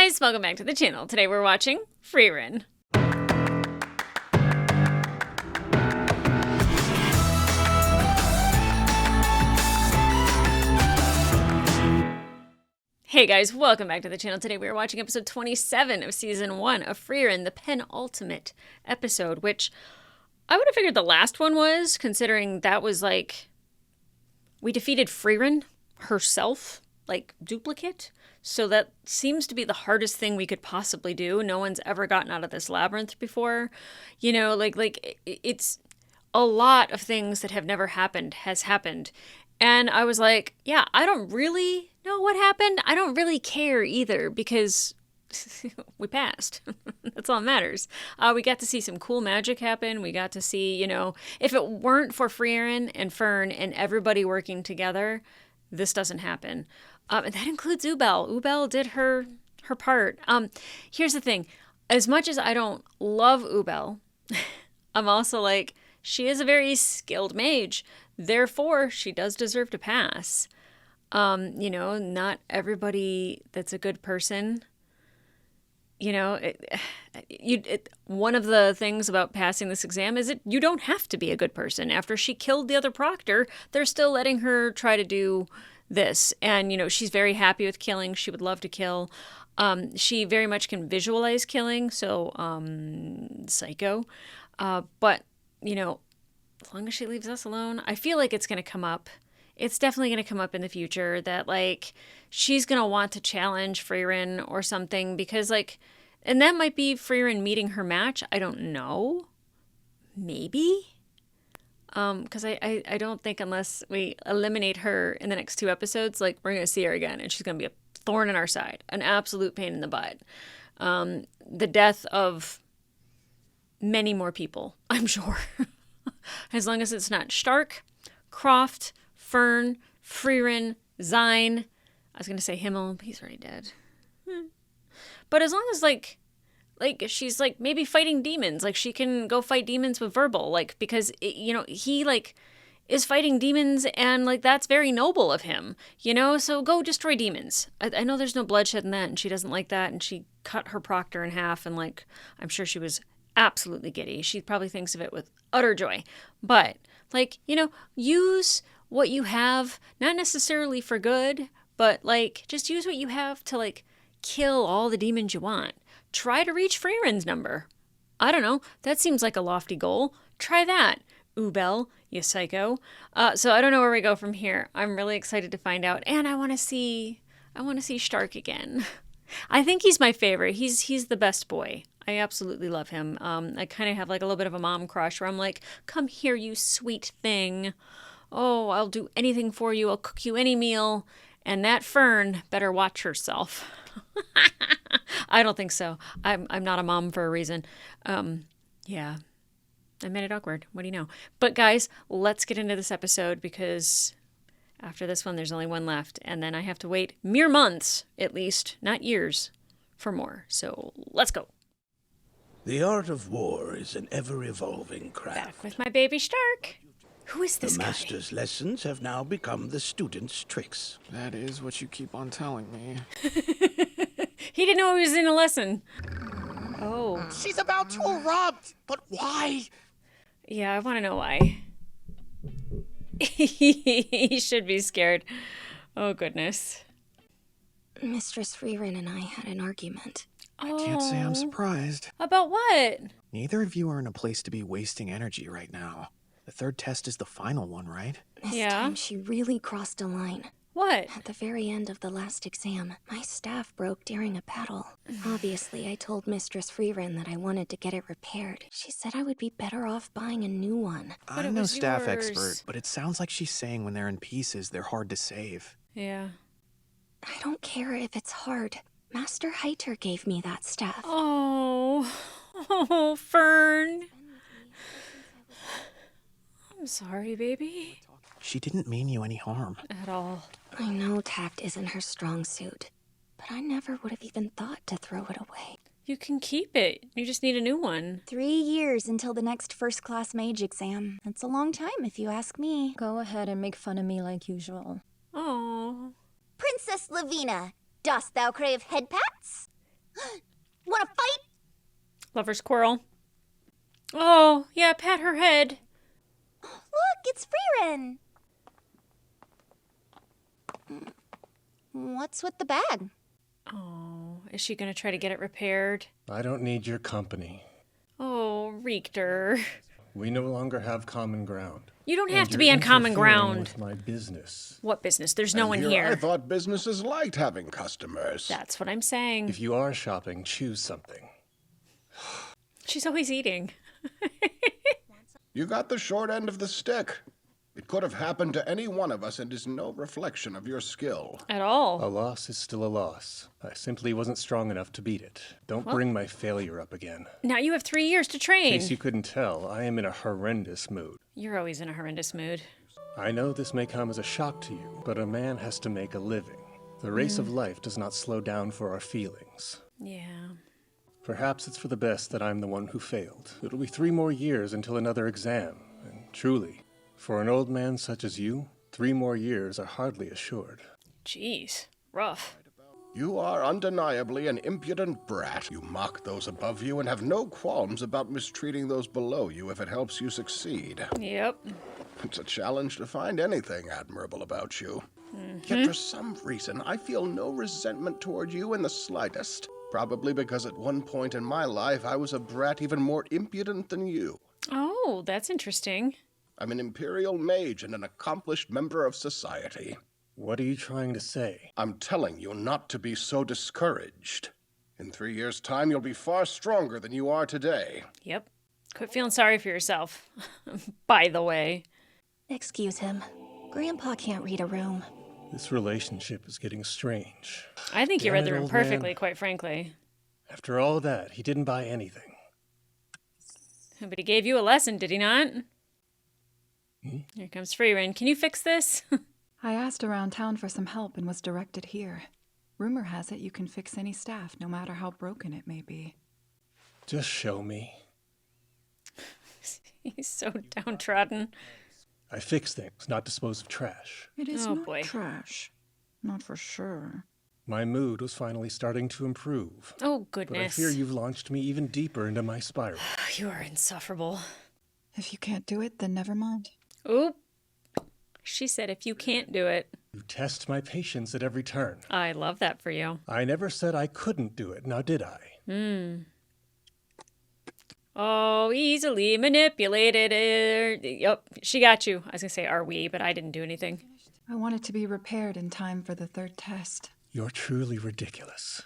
guys, welcome back to the channel. Today we're watching Frieren. Hey guys, welcome back to the channel. Today we are watching episode 27 of season 1 of Frieren, the penultimate episode, which I would have figured the last one was, considering that was like, we defeated Frieren herself, like duplicate. So that seems to be the hardest thing we could possibly do. No one's ever gotten out of this labyrinth before. You know, like it's a lot of things that have never happened has happened. And I was like, yeah, I don't really know what happened. I don't really care either because we passed. That's all that matters. We got to see some cool magic happen. We got to see, you know, if it weren't for Frieren and Fern and everybody working together, this doesn't happen. And that includes Ubel. Ubel did her part. Here's the thing. As much as I don't love Ubel, I'm also like, she is a very skilled mage. Therefore, she does deserve to pass. You know, not everybody that's a good person. You know, one of the things about passing this exam is that you don't have to be a good person. After she killed the other proctor, they're still letting her try to do this. And, you know, she's very happy with killing. She would love to kill. She very much can visualize killing. So, psycho. But, you know, as long as she leaves us alone, I feel like it's going to come up. It's definitely going to come up in the future that, like, she's going to want to challenge Frieren or something because, like, and that might be Frieren meeting her match. I don't know. Maybe. Because I don't think unless we eliminate her in the next 2 episodes, like, we're going to see her again and she's going to be a thorn in our side, an absolute pain in the butt. The death of many more people, I'm sure. As long as it's not Stark, Croft, Fern, Frieren, Zine. I was going to say Himmel, but he's already dead. But as long as, like she's, like, maybe fighting demons. Like, she can go fight demons with verbal. Like, because, you know, he, like, is fighting demons and, like, that's very noble of him. You know? So go destroy demons. I know there's no bloodshed in that, and she doesn't like that, and she cut her proctor in half, and, like, I'm sure she was absolutely giddy. She probably thinks of it with utter joy. But, like, you know, use what you have, not necessarily for good, but, like, just use what you have to, like, kill all the demons you want. Try to reach Frieren's number. I don't know. That seems like a lofty goal. Try that, Ubel, you psycho. So I don't know where we go from here. I'm really excited to find out, and I want to see Stark again. I think he's my favorite. He's the best boy. I absolutely love him. I kind of have, like, a little bit of a mom crush where I'm like, come here, you sweet thing. Oh, I'll do anything for you. I'll cook you any meal. And that Fern better watch herself. I don't think so. I'm not a mom for a reason. Yeah. I made it awkward. What do you know? But guys, let's get into this episode because after this one, there's only one left. And then I have to wait mere months, at least, not years, for more. So let's go. The art of war is an ever-evolving craft. Back with my baby Stark. Who is this The guy? master's lessons have now become the student's tricks. That is what you keep on telling me. He didn't know he was in a lesson. Oh. She's about to erupt, but why? Yeah, I want to know why. He should be scared. Oh, goodness. Mistress Frieren and I had an argument. I can't say I'm surprised. About what? Neither of you are in a place to be wasting energy right now. The 3rd test is the final one, right? This time she really crossed a line. What? At the very end of the last exam, my staff broke during a battle. Obviously, I told Mistress Frieren that I wanted to get it repaired. She said I would be better off buying a new one. I'm no staff expert, but it sounds like she's saying when they're in pieces, they're hard to save. Yeah. I don't care if it's hard. Master Heiter gave me that staff. Oh. Oh, Fern. I'm sorry, baby. She didn't mean you any harm. At all. I know tact isn't her strong suit, but I never would have even thought to throw it away. You can keep it. You just need a new one. 3 years until the next first-class mage exam. That's a long time if you ask me. Go ahead and make fun of me like usual. Oh. Princess Lavina, dost thou crave head pats? Wanna fight? Lover squirrel. Oh, yeah, pat her head. Look, it's Frieren. What's with the bag? Oh, is she going to try to get it repaired? I don't need your company. Oh, Richter. We no longer have common ground. You don't have And to be you're on common interfering ground. with my business. What business? There's no one I here. thought businesses liked having customers. That's what I'm saying. If you are shopping, choose something. She's always eating. You got the short end of the stick. It could have happened to any one of us and is no reflection of your skill. At all. A loss is still a loss. I simply wasn't strong enough to beat it. Don't bring my failure up again. Now you have 3 years to In train. case you couldn't tell, I am in a horrendous mood. You're always in a horrendous mood. I know this may come as a shock to you, but a man has to make a living. The race of life does not slow down for our feelings. Yeah. Perhaps it's for the best that I'm the one who failed. It'll be 3 more years until another exam, and truly, for an old man such as you, 3 more years are hardly assured. Jeez. Rough. You are undeniably an impudent brat. You mock those above you and have no qualms about mistreating those below you if it helps you succeed. Yep. It's a challenge to find anything admirable about you. Yet for some reason, I feel no resentment toward you in the slightest. Probably because at one point in my life, I was a brat even more impudent than you. Oh, that's interesting. I'm an imperial mage and an accomplished member of society. What are you trying to say? I'm telling you not to be so discouraged. In 3 years' time, you'll be far stronger than you are today. Yep. Quit feeling sorry for yourself. By the way. Excuse him. Grandpa can't read a room. This relationship is getting strange. I think you Damn read it, the room old man. perfectly, quite frankly. After all that, he didn't buy anything. But he gave you a lesson, did he not? Here comes Frieren. Can you fix this? I asked around town for some help and was directed here. Rumor has it you can fix any staff, no matter how broken it may be. Just show me. He's so downtrodden. I fix things, not dispose of trash. It is Oh, not boy. trash. Not for sure. My mood was finally starting to improve. Oh, But I goodness. fear you've launched me even deeper into my spiral. You are insufferable. If you can't do it, then never mind. Oop. She said if you can't do it. You test my patience at every turn. I love that for you. I never said I couldn't do it, now did I? Oh, easily manipulated. Yep, she got you. I was going to say, are we, but I didn't do anything. I want it to be repaired in time for the 3rd test. You're truly ridiculous.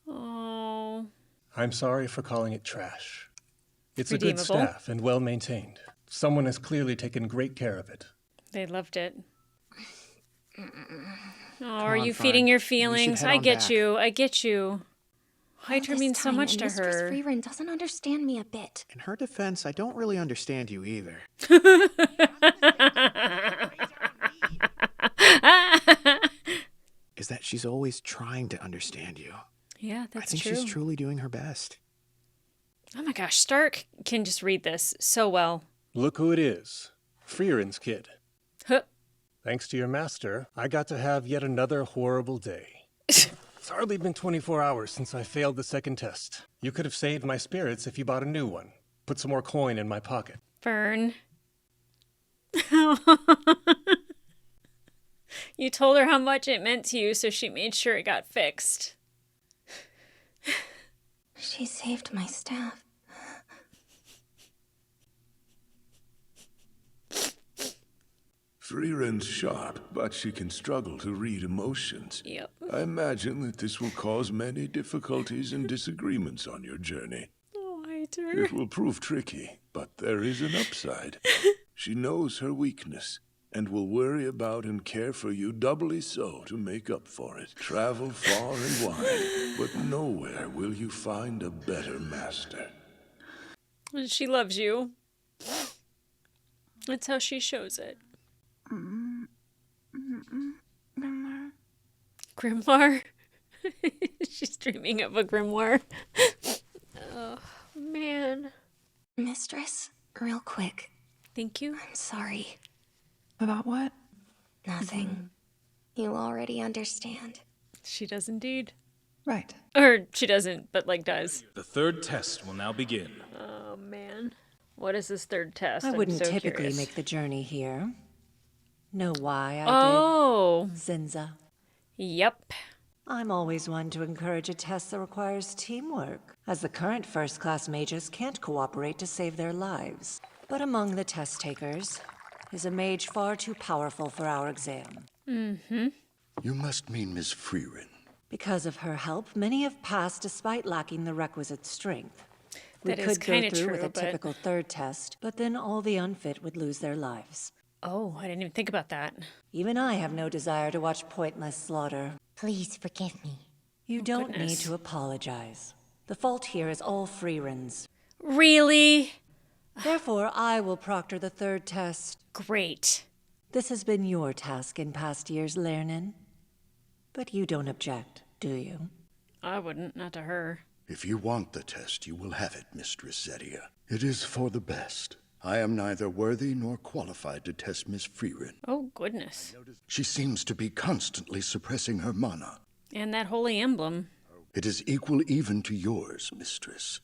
Oh. I'm sorry for calling it trash. It's a Redeemable. good staff and well maintained. Someone has clearly taken great care of it. They loved it. Oh, are on, you Fern. feeding your We should feelings? head I on get back. you. I get you. All Hydra this means so time, much and to Mistress her. Frieren doesn't understand me a bit. In her defense, I don't really understand you either. Is that she's always trying to understand you. Yeah, I that's think true. she's truly doing her best. Oh my gosh, Stark can just read this so well. Look who it is. Frieren's kid. Huh. Thanks to your master, I got to have yet another horrible day. It's hardly been 24 hours since I failed the 2nd test. You could have saved my spirits if you bought a new one. Put some more coin in my pocket. Fern. You told her how much it meant to you, so she made sure it got fixed. She saved my staff. Frieren's sharp, but she can struggle to read emotions. Yep. I imagine that this will cause many difficulties and disagreements on your journey. Oh, Hydra. It will prove tricky, but there is an upside. She knows her weakness and will worry about and care for you doubly so to make up for it. Travel far and wide, but nowhere will you find a better master. She loves you. That's how she shows it. Grimoire? She's dreaming of a grimoire. Oh, man. Mistress, real quick, Thank you. I'm sorry. About what? Nothing. You already understand. She does indeed. Right. Or she doesn't, but like does. The third test will now begin. Oh, man. What is this third test? I I'm wouldn't so typically curious. make the journey here. Know why I Oh. did, Zinza? Yep. I'm always one to encourage a test that requires teamwork, as the current first-class mages can't cooperate to save their lives. But among the test takers is a mage far too powerful for our exam. Mm-hmm. You must mean Miss Frieren. Because of her help, many have passed despite lacking the requisite strength. We That is could go kinda through with true, a but- typical third test, but then all the unfit would lose their lives. Oh, I didn't even think about that. Even I have no desire to watch pointless slaughter. Please forgive me. You don't need goodness. to apologize. The fault here is all Frieren's. Really? Therefore, I will proctor the third test. Great. This has been your task in past years, Lernin. But you don't object, do you? I wouldn't, not to her. If you want the test, you will have it, Mistress Serie. It is for the best. I am neither worthy nor qualified to test Miss Frieren. Oh, goodness. She seems to be constantly suppressing her mana. And that holy emblem. It is equal even to yours, Mistress.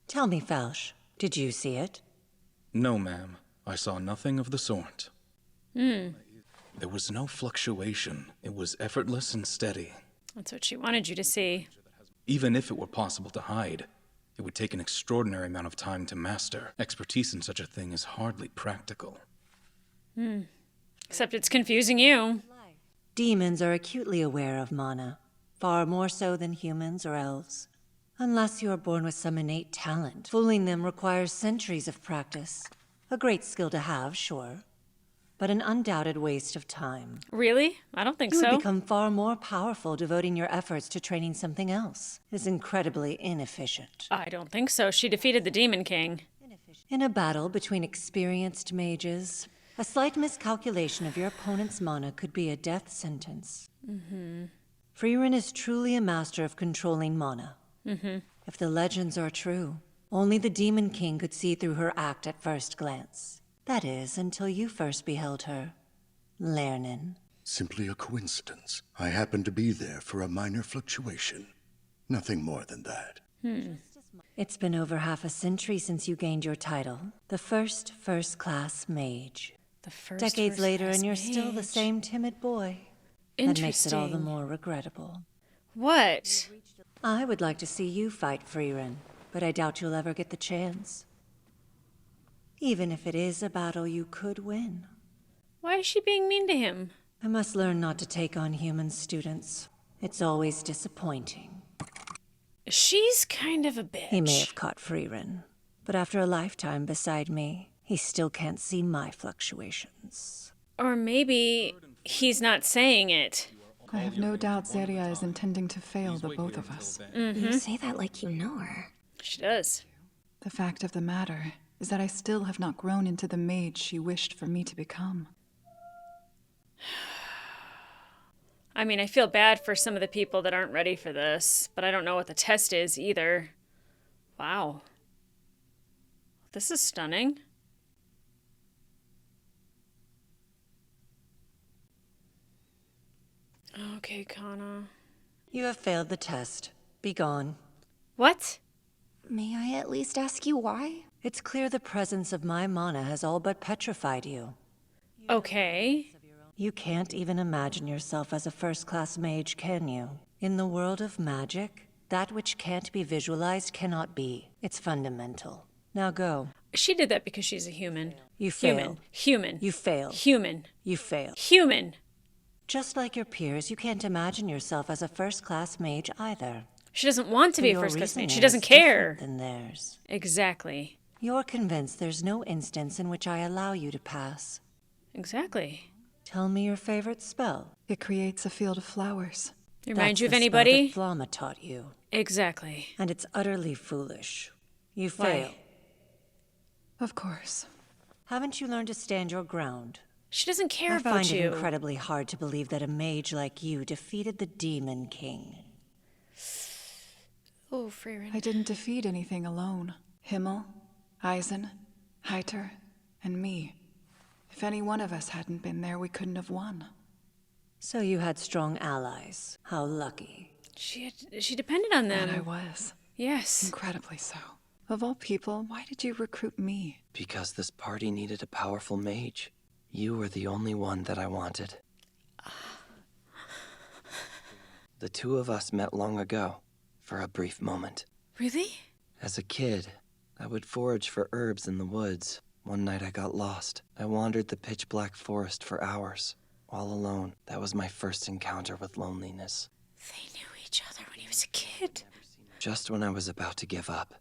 Tell me, Falsh, did you see it? No, ma'am. I saw nothing of the sort. There was no fluctuation. It was effortless and steady. That's what she wanted you to see. Even if it were possible to hide, it would take an extraordinary amount of time to master. Expertise in such a thing is hardly practical. Except it's confusing you. Demons are acutely aware of mana, far more so than humans or elves. Unless you are born with some innate talent, fooling them requires centuries of practice. A great skill to have, sure, but an undoubted waste of time. Really? I don't think You so. would become far more powerful devoting your efforts to training something else. It is incredibly inefficient. I don't think so. She defeated the Demon King. In a battle between experienced mages, a slight miscalculation of your opponent's mana could be a death sentence. Frieren is truly a master of controlling mana. If the legends are true, only the Demon King could see through her act at first glance. That is, until you first beheld her, Lernin. Simply a coincidence. I happened to be there for a minor fluctuation. Nothing more than that. It's been over half a century since you gained your title, the first-class mage. The first Decades later, and you're first-class still the mage. same timid boy. That makes it all the more regrettable. What? I would like to see you fight Frieren, but I doubt you'll ever get the chance. Even if it is a battle you could win. Why is she being mean to him? I must learn not to take on human students. It's always disappointing. She's kind of a bitch. He may have caught Frieren, but after a lifetime beside me, he still can't see my fluctuations. Or maybe he's not saying it. I have no doubt Serie is intending to fail the both of us. You say that like you know her. She does. The fact of the matter is that I still have not grown into the mage she wished for me to become. I mean, I feel bad for some of the people that aren't ready for this, but I don't know what the test is either. Wow. This is stunning. Okay, Kana. You have failed the test. Be gone. What? May I at least ask you why? It's clear the presence of my mana has all but petrified you. Okay. You can't even imagine yourself as a first-class mage, can you? In the world of magic, that which can't be visualized cannot be. It's fundamental. Now go. She did that because she's a human. You Human. failed. Human. You failed. Human. You failed. Human. Just like your peers, you can't imagine yourself as a first-class mage either. She doesn't want to be a Your first-class mage. She reasoning doesn't is care. different than theirs. Exactly. You're convinced there's no instance in which I allow you to pass. Exactly. Tell me your favorite spell. It creates a field of flowers. Remind you of That's the spell anybody? that Flama taught you. Exactly. And it's utterly foolish. You Why? fail. Of course. Haven't you learned to stand your ground? She doesn't care I about find you. it incredibly hard to believe that a mage like you defeated the Demon King. Oh, Frieren. I didn't defeat anything alone. Himmel, Eisen, Heiter, and me. If any one of us hadn't been there, we couldn't have won. So you had strong allies. How lucky. She depended on them. And I was. Yes. Incredibly so. Of all people, why did you recruit me? Because this party needed a powerful mage. You were the only one that I wanted. The two of us met long ago, for a brief moment. Really? As a kid, I would forage for herbs in the woods. One night I got lost. I wandered the pitch-black forest for hours, all alone. That was my first encounter with loneliness. They knew each other when he was a kid. Just when I was about to give up,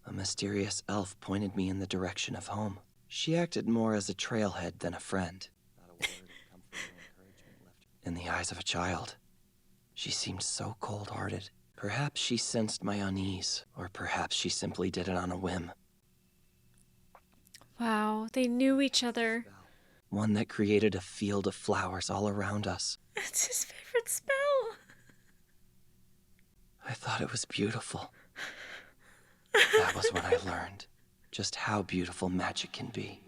a mysterious elf pointed me in the direction of home. She acted more as a trailhead than a friend. In the eyes of a child, she seemed so cold-hearted. Perhaps she sensed my unease, or perhaps she simply did it on a whim. Wow, they knew each other. One that created a field of flowers all around us. That's his favorite spell. I thought it was beautiful. That was when I learned just how beautiful magic can be.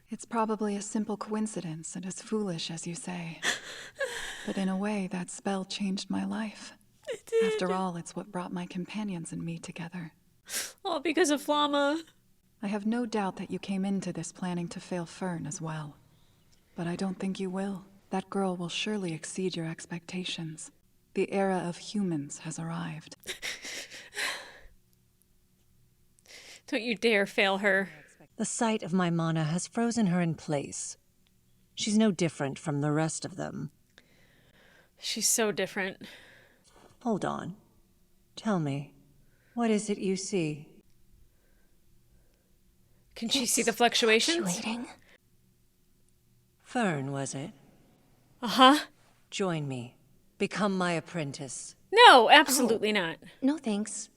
It's probably a simple coincidence and as foolish as you say. But in a way, that spell changed my life. It did. After all, it's what brought my companions and me together. All because of Flamma. I have no doubt that you came into this planning to fail Fern as well. But I don't think you will. That girl will surely exceed your expectations. The era of humans has arrived. Don't you dare fail her. The sight of my mana has frozen her in place. She's no different from the rest of them. She's so different. Hold on. Tell me, what is it you see? Can she see the fluctuations? Fluctuating. Fern, was it? Uh-huh. Join me. Become my apprentice. No, absolutely not. No thanks.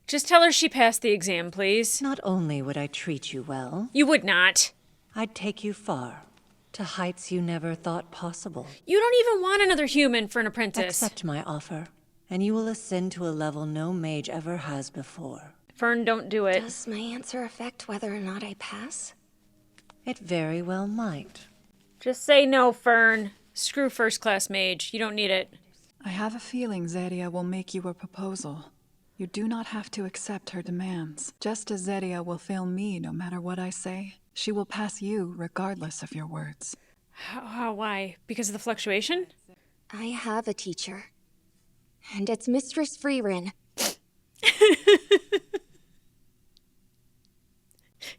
Just tell her she passed the exam, please. Not only would I treat you well, You would not. I'd take you far, to heights you never thought possible. You don't even want another human for an apprentice. Accept my offer, and you will ascend to a level no mage ever has before. Fern, don't do it. Does my answer affect whether or not I pass? It very well might. Just say no, Fern. Screw first-class mage. You don't need it. I have a feeling Serie will make you a proposal. You do not have to accept her demands. Just as Serie will fail me no matter what I say, she will pass you regardless of your words. Why? Because of the fluctuation? I have a teacher. And it's Mistress Frieren.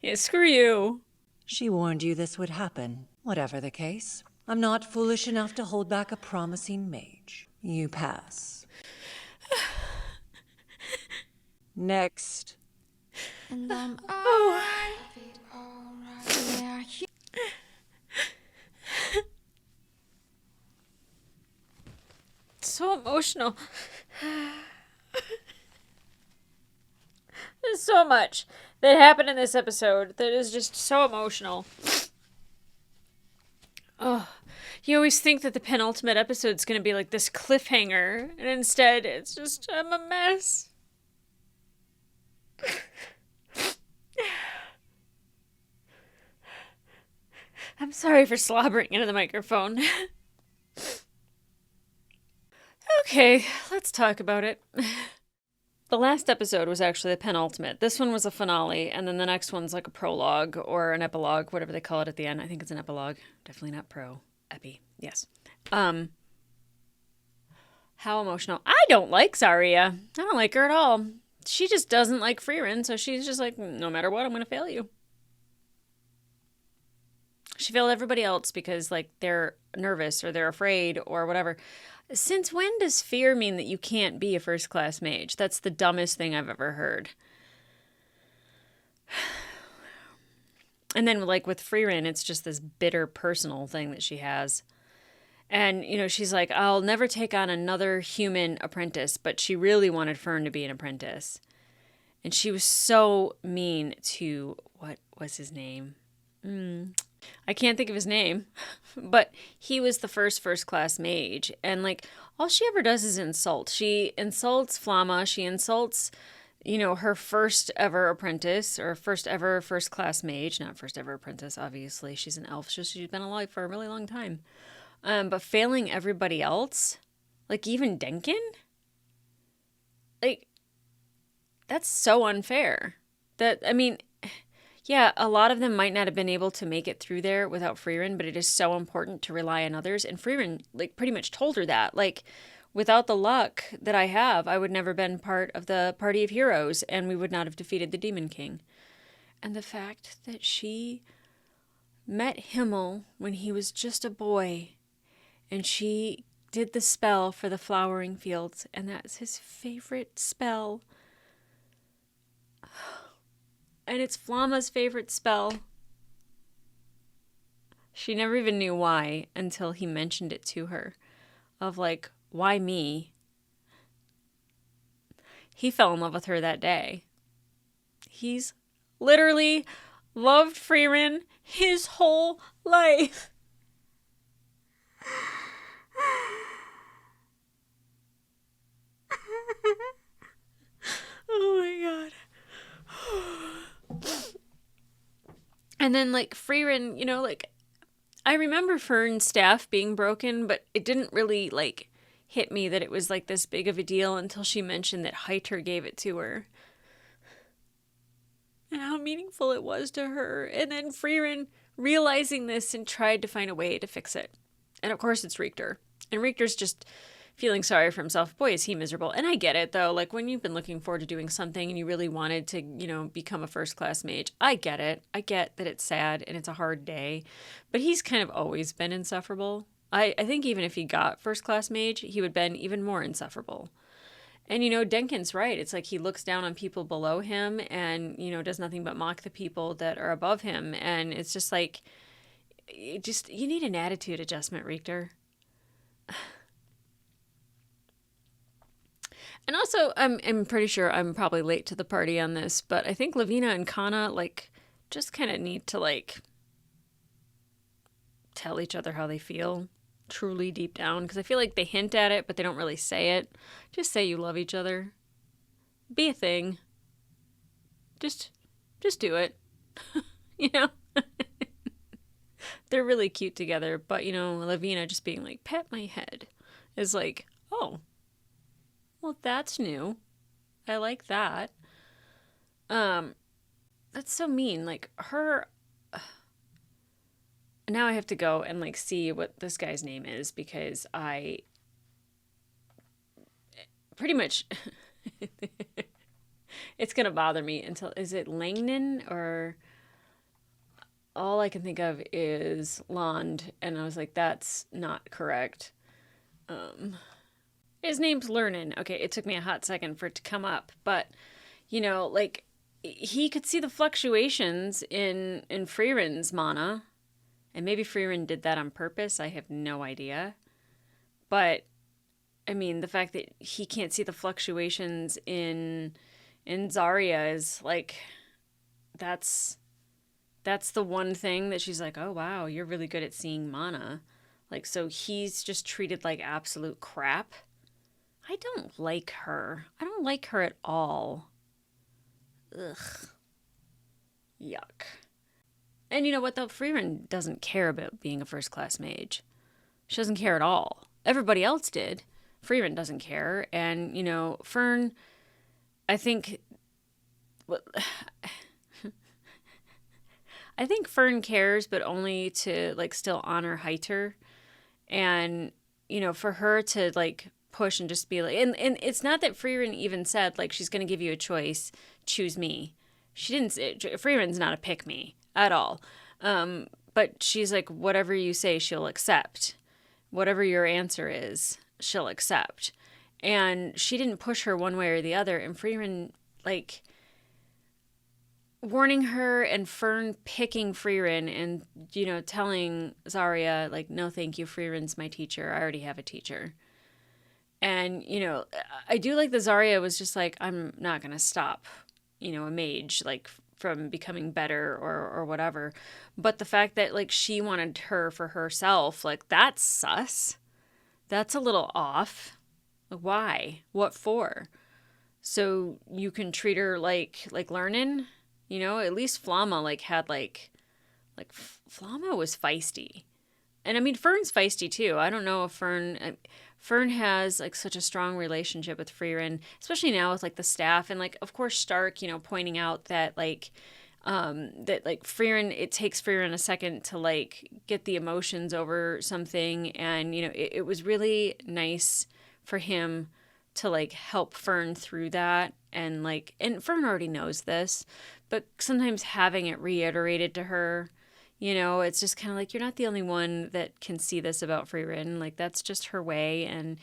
Yeah, screw you. She warned you this would happen. Whatever the case, I'm not foolish enough to hold back a promising mage. You pass. Next. And So emotional. There's so much that happened in this episode that is just so emotional. Oh, you always think that the penultimate episode's going to be like this cliffhanger, and instead it's just, I'm a mess. I'm sorry for slobbering into the microphone. Okay, let's talk about it. The last episode was actually the penultimate. This one was a finale, and then the next one's like a prologue or an epilogue, whatever they call it at the end. I think it's an epilogue. Definitely not epi. Yes. How emotional. I don't like Saria. I don't like her at all. She just doesn't like Frieren, so she's just like, no matter what, I'm going to fail you. She failed everybody else because, like, they're nervous or they're afraid or whatever. Since when does fear mean that you can't be a first-class mage? That's the dumbest thing I've ever heard. And then, like, with Frieren, it's just this bitter personal thing that she has. And, you know, she's like, I'll never take on another human apprentice, but she really wanted Fern to be an apprentice. And she was so mean to, what was his name? I can't think of his name, but he was the first-class mage. And, like, all she ever does is insult. She insults Flamma. She insults, you know, her first ever apprentice or first ever first-class mage. Not first ever apprentice, obviously. She's an elf. She's been alive for a really long time. But failing everybody else, Like, even Denkin? Like, that's so unfair. That, I mean, yeah, a lot of them might not have been able to make it through there without Frieren, but it is so important to rely on others. And Frieren, like, pretty much told her that. Like, without the luck that I have, I would never been part of the party of heroes, and we would not have defeated the Demon King. And the fact that she met Himmel when he was just a boy, and she did the spell for the flowering fields, and that's his favorite spell. And it's Flamma's favorite spell. She never even knew why until he mentioned it to her. Of like, why me? He fell in love with her that day. He's literally loved Frieren his whole life. Oh my god. And then, like, Frieren, you know, like, I remember Fern's staff being broken, but it didn't really, like, hit me that it was, like, this big of a deal until she mentioned that Heiter gave it to her. And how meaningful it was to her. And then Frieren realizing this and tried to find a way to fix it. And of course it's Richter. And Richter's just feeling sorry for himself. Boy, is he miserable. And I get it, though. Like, when you've been looking forward to doing something and you really wanted to, you know, become a first-class mage, I get it. I get that it's sad and it's a hard day. But he's kind of always been insufferable. I think even if he got first-class mage, he would have been even more insufferable. And, you know, Denkin's right. It's like he looks down on people below him and, you know, does nothing but mock the people that are above him. And it's just like, you need an attitude adjustment, Richter. And also, I'm pretty sure I'm probably late to the party on this, but I think Lavina and Kana, like, just kind of need to, like, tell each other how they feel truly deep down. Because I feel like they hint at it, but they don't really say it. Just say you love each other. Be a thing. Just do it. You know? They're really cute together, but, you know, Lavina just being like, pet my head is like, oh. Well, that's new. I like that. That's so mean. Like, her... Now I have to go and, like, see what this guy's name is, because I... Pretty much... It's gonna bother me until... Is it Langnan, or... All I can think of is Lond, and I was like, that's not correct. His name's Lernan. Okay, it took me a hot second for it to come up, but, you know, like, he could see the fluctuations in Frieren's mana, and maybe Frieren did that on purpose. I have no idea. But, I mean, the fact that he can't see the fluctuations in Zarya is, like, that's the one thing that she's like, oh, wow, you're really good at seeing mana. Like, so he's just treated like absolute crap. I don't like her. I don't like her at all. Ugh. Yuck. And you know what, though? Frieren doesn't care about being a first-class mage. She doesn't care at all. Everybody else did. Frieren doesn't care. And, you know, Fern, I think... I think Fern cares, but only to, like, still honor Heiter. And, you know, for her to, like, push and just be like... And it's not that Frieren even said, like, she's going to give you a choice. Choose me. She didn't say... Frieren's not a pick-me at all. But she's like, whatever you say, she'll accept. Whatever your answer is, she'll accept. And she didn't push her one way or the other. And Frieren, like... warning her, and Fern picking Frieren and, you know, telling Zarya, like, no, thank you, Frieren's my teacher. I already have a teacher. And, you know, I do like that Zarya was just like, I'm not going to stop, you know, a mage, like, from becoming better or whatever. But the fact that, like, she wanted her for herself, like, that's sus. That's a little off. Like, why? What for? So you can treat her like Lernan? You know, at least Flamma, like, had, like Flamma was feisty. And, I mean, Fern's feisty, too. I don't know if Fern has like such a strong relationship with Frieren, especially now with like the staff and like of course Stark, pointing out that like Frieren, it takes Frieren a second to like get the emotions over something, and it was really nice for him to like help Fern through that, and Fern already knows this, but sometimes having it reiterated to her, it's just kind of like, you're not the only one that can see this about Frieren. Like, that's just her way. And,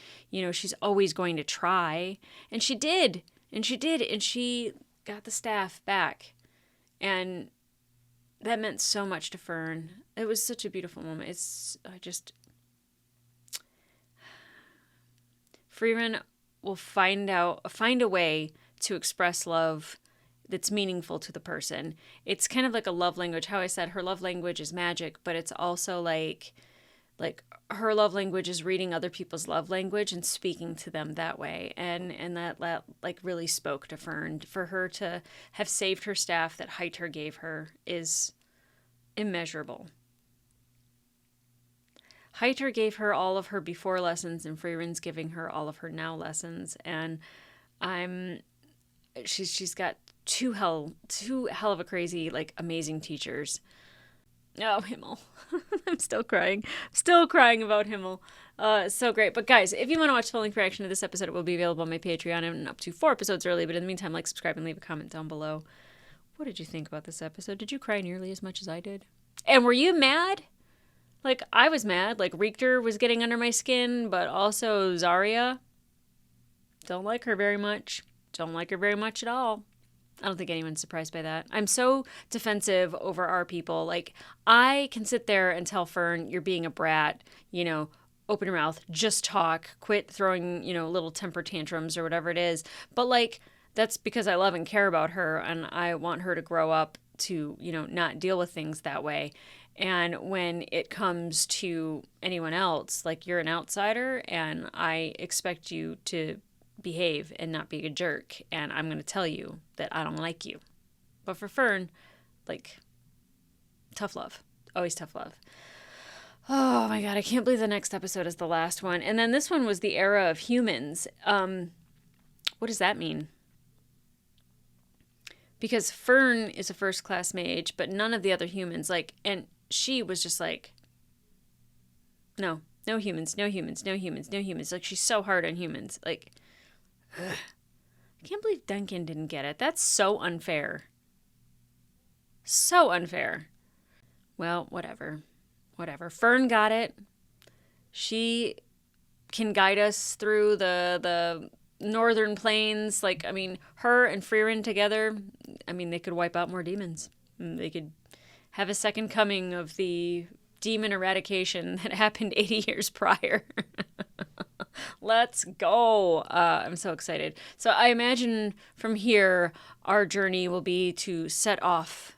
she's always going to try. And she did. And she got the staff back. And that meant so much to Fern. It was such a beautiful moment. Frieren will find a way to express love that's meaningful to the person. It's kind of like a love language. How I said her love language is magic, but it's also like her love language is reading other people's love language and speaking to them that way. And that like really spoke to Fern. For her to have saved her staff that Heiter gave her is immeasurable. Heiter gave her all of her before lessons, and Frieren's giving her all of her now lessons. And she's got two hell of a crazy, like, amazing teachers. Oh, Himmel. I'm still crying about Himmel. So great. But guys, if you want to watch the full length reaction to this episode, it will be available on my Patreon and up to 4 episodes early. But in the meantime, like, subscribe, and leave a comment down below. What did you think about this episode? Did you cry nearly as much as I did? And were you mad? Like, I was mad. Like, Richter was getting under my skin, but also Zarya. Don't like her very much. Don't like her very much at all. I don't think anyone's surprised by that. I'm so defensive over our people. Like, I can sit there and tell Fern, you're being a brat, open your mouth, just talk, quit throwing, little temper tantrums or whatever it is. But, like, that's because I love and care about her, and I want her to grow up to, not deal with things that way. And when it comes to anyone else, like, you're an outsider, and I expect you to behave and not be a jerk, and I'm going to tell you that I don't like you. But for Fern, like, tough love. Always tough love. Oh my god, I can't believe the next episode is the last one. And then this one was the era of humans. What does that mean? Because Fern is a first-class mage, but none of the other humans, like, and she was just like, no humans. Like, she's so hard on humans. Like, ugh. I can't believe Duncan didn't get it. That's so unfair. So unfair. Well, whatever. Fern got it. She can guide us through the northern plains. Like, I mean, her and Frieren together, I mean, they could wipe out more demons. They could have a second coming of the demon eradication that happened 80 years prior. Let's go. I'm so excited. So I imagine from here, our journey will be to set off.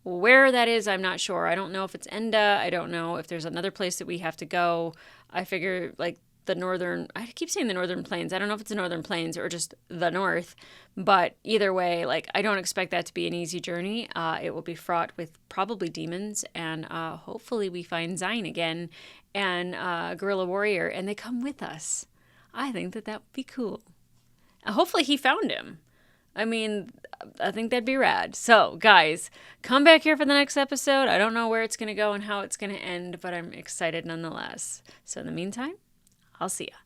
Where that is, I'm not sure. I don't know if it's Enda. I don't know if there's another place that we have to go. I figure, like, I keep saying the northern plains. I don't know if it's the northern plains or just the north. But either way, like, I don't expect that to be an easy journey. It will be fraught with probably demons. And hopefully we find Zine again and Guerrilla Warrior, and they come with us. I think that would be cool. Hopefully he found him. I mean, I think that'd be rad. So, guys, come back here for the next episode. I don't know where it's going to go and how it's going to end, but I'm excited nonetheless. So in the meantime, I'll see ya.